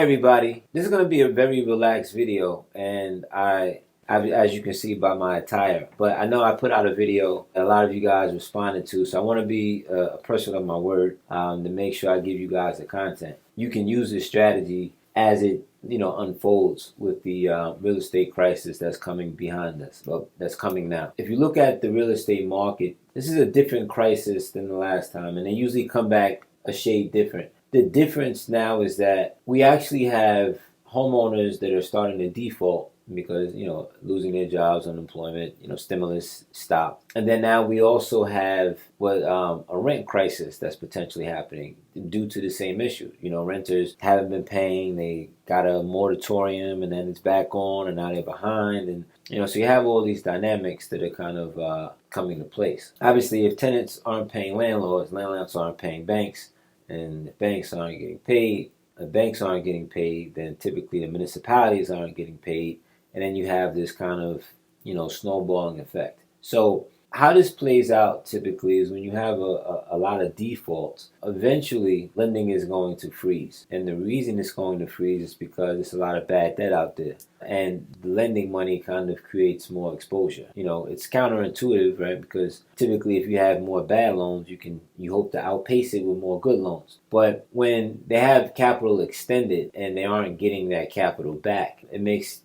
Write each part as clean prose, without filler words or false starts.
everybody, this is going to be a very relaxed video, and as you can see by my attire, but I know I put out a video that a lot of you guys responded to, so I want to be a person of my word to make sure I give you guys the content. You can use this strategy as it unfolds with the real estate crisis that's coming behind us, well, that's coming now. If you look at the real estate market, this is a different crisis than the last time, and they usually come back a shade different. The difference now is that we actually have homeowners that are starting to default because losing their jobs, unemployment, stimulus stopped, and then now we also have a rent crisis that's potentially happening due to the same issue. Renters haven't been paying, they got a moratorium, and then it's back on, and now they're behind, and so you have all these dynamics that are kind of coming to place. Obviously, if tenants aren't paying landlords aren't paying banks, and if banks aren't getting paid, then typically the municipalities aren't getting paid. And then you have this kind of, snowballing effect. So how this plays out typically is when you have a lot of defaults, eventually lending is going to freeze. And the reason it's going to freeze is because there's a lot of bad debt out there. And the lending money kind of creates more exposure. It's counterintuitive, right? Because typically if you have more bad loans, you hope to outpace it with more good loans. But when they have capital extended and they aren't getting that capital back, it makes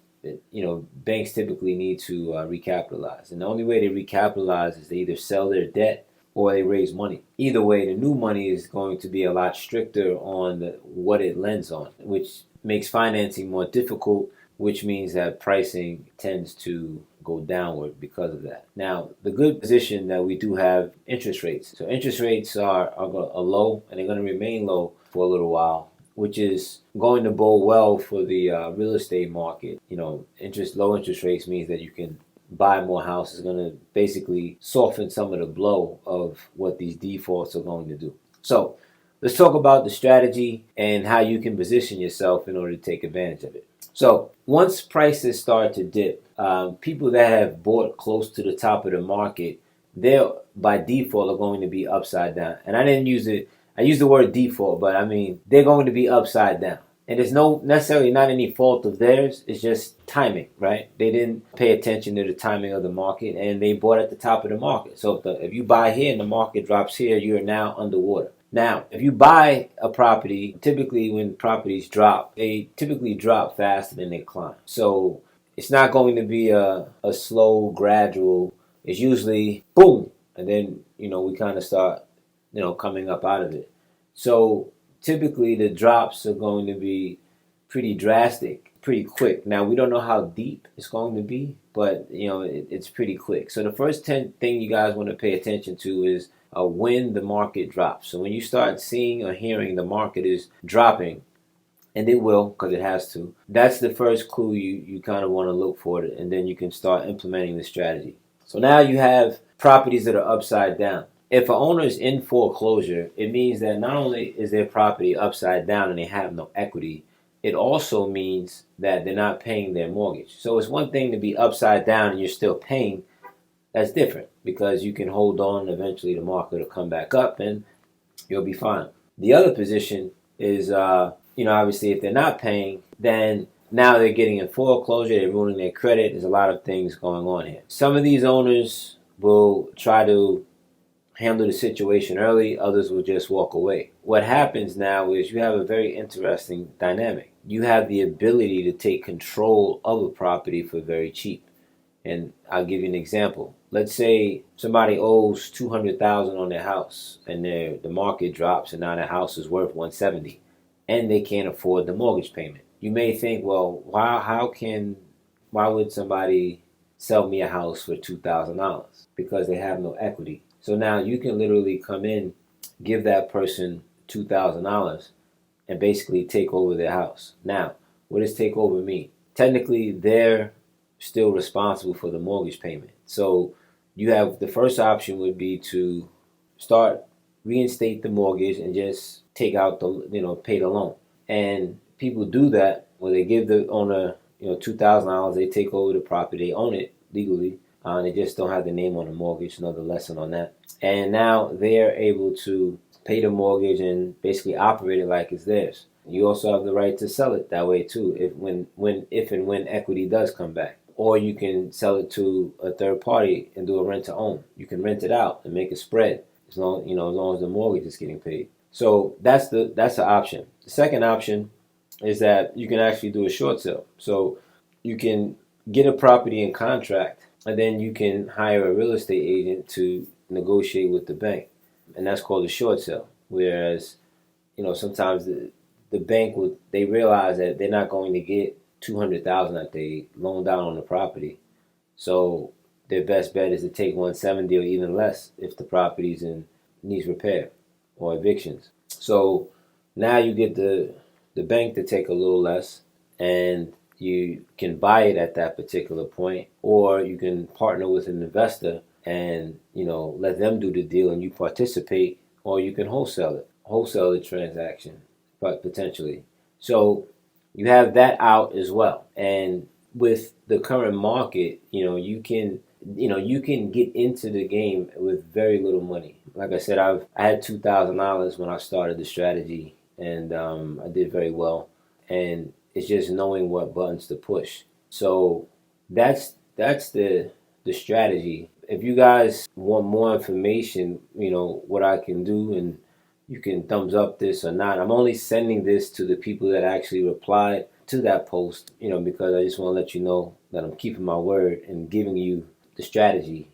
banks typically need to recapitalize. And the only way they recapitalize is they either sell their debt or they raise money. Either way, the new money is going to be a lot stricter on what it lends on, which makes financing more difficult, which means that pricing tends to go downward because of that. Now, the good position that we do have interest rates. So interest rates are low, and they're going to remain low for a little while, which is going to bode well for the real estate market. Low interest rates means that you can buy more houses. It's going to basically soften some of the blow of what these defaults are going to do. So let's talk about the strategy and how you can position yourself in order to take advantage of it. So once prices start to dip, people that have bought close to the top of the market, they're by default are going to be upside down. And I use the word default, but I mean, they're going to be upside down. And there's necessarily not any fault of theirs. It's just timing, right? They didn't pay attention to the timing of the market, and they bought at the top of the market. So if you buy here and the market drops here, you're now underwater. Now, if you buy a property, typically when properties drop, they typically drop faster than they climb. So it's not going to be a slow, gradual. It's usually boom, and then we kind of start coming up out of it. So typically the drops are going to be pretty drastic, pretty quick. Now, we don't know how deep it's going to be, but it's pretty quick. So the first thing you guys want to pay attention to is when the market drops. So when you start seeing or hearing the market is dropping, and it will because it has to, that's the first clue you kind of want to look for it, and then you can start implementing the strategy. So now you have properties that are upside down. If an owner is in foreclosure, it means that not only is their property upside down and they have no equity, it also means that they're not paying their mortgage. So it's one thing to be upside down and you're still paying. That's different because you can hold on, and eventually the market will come back up and you'll be fine. The other position is, obviously if they're not paying, then now they're getting in foreclosure, they're ruining their credit. There's a lot of things going on here. Some of these owners will try to handle the situation early, others will just walk away. What happens now is you have a very interesting dynamic. You have the ability to take control of a property for very cheap. And I'll give you an example. Let's say somebody owes $200,000 on their house, and the market drops, and now their house is worth $170,000, and they can't afford the mortgage payment. You may think, well, why would somebody sell me a house for $2,000? Because they have no equity. So now you can literally come in, give that person $2,000, and basically take over their house. Now, what does take over mean? Technically, they're still responsible for the mortgage payment. So you have the first option would be to reinstate the mortgage and just take out pay the loan. And people do that when they give the owner $2,000, they take over the property, they own it legally. They just don't have the name on the mortgage. Another lesson on that. And now they're able to pay the mortgage and basically operate it like it's theirs. You also have the right to sell it that way too, if and when equity does come back. Or you can sell it to a third party and do a rent to own. You can rent it out and make a spread as long as the mortgage is getting paid. So that's the option. The second option is that you can actually do a short sale. So you can get a property in contract, and then you can hire a real estate agent to negotiate with the bank, and that's called a short sale. Whereas, sometimes the bank they realize that they're not going to get 200,000 that they loaned out on the property, so their best bet is to take 170 or even less if the property's needs repair or evictions. So now you get the bank to take a little less, and you can buy it at that particular point, or you can partner with an investor and let them do the deal and you participate, or you can wholesale the transaction, but potentially. So you have that out as well. And with the current market, you can get into the game with very little money. Like I said, I had $2,000 when I started the strategy, and I did very well. And it's just knowing what buttons to push. So that's the strategy. If you guys want more information, what I can do, and you can thumbs up this or not. I'm only sending this to the people that actually replied to that post, because I just want to let you know that I'm keeping my word and giving you the strategy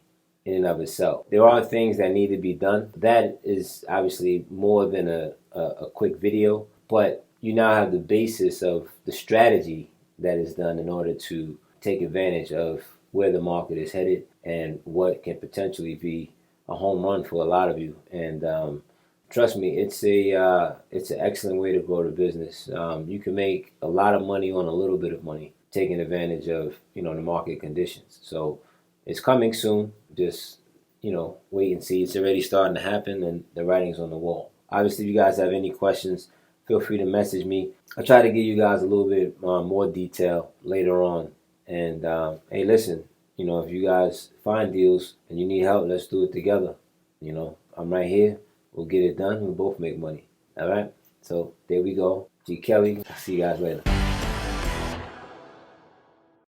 in and of itself. There are things that need to be done. That is obviously more than a quick video, but you now have the basis of the strategy that is done in order to take advantage of where the market is headed and what can potentially be a home run for a lot of you. And trust me, it's an excellent way to grow the business. You can make a lot of money on a little bit of money, taking advantage of the market conditions. So it's coming soon. Just wait and see. It's already starting to happen, and the writing's on the wall. Obviously, if you guys have any questions, feel free to message me. I'll try to give you guys a little bit more detail later on. And hey, listen, if you guys find deals and you need help, let's do it together. I'm right here. We'll get it done. We'll both make money. All right? So there we go. G. Kelly. I'll see you guys later.